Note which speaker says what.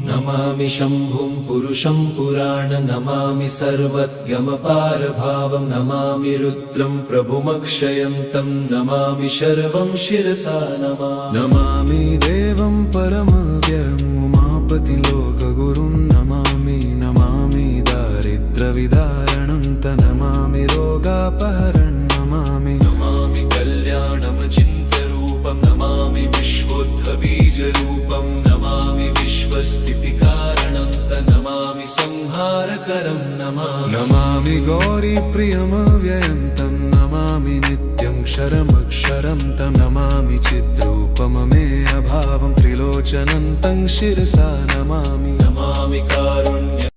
Speaker 1: नमामि शम्भुं पुरुषं पुराण नमामि सर्वज्ञमपारभावं नमामि रुद्रं प्रभुमक्षयन्तं नमामि शर्वं शिरसा नमामि देवं परमव्ययम् उमापति लोकगुरुं नमामि दारिद्र्यविदारणं नमामि रोगापहरणं नमामि कल्याणमचिन्त्यरूपं नमामि विश्वोत्थबीजरूपं नमामि विश्वस्थितिकारणं नमामि संहारकरं नमामि गौरीप्रियमव्ययं नमामि नित्यं क्षरमक्षरं नमामि चिद्रूपममेयभावं त्रिलोचनं शिरसा नमामि कारुण्य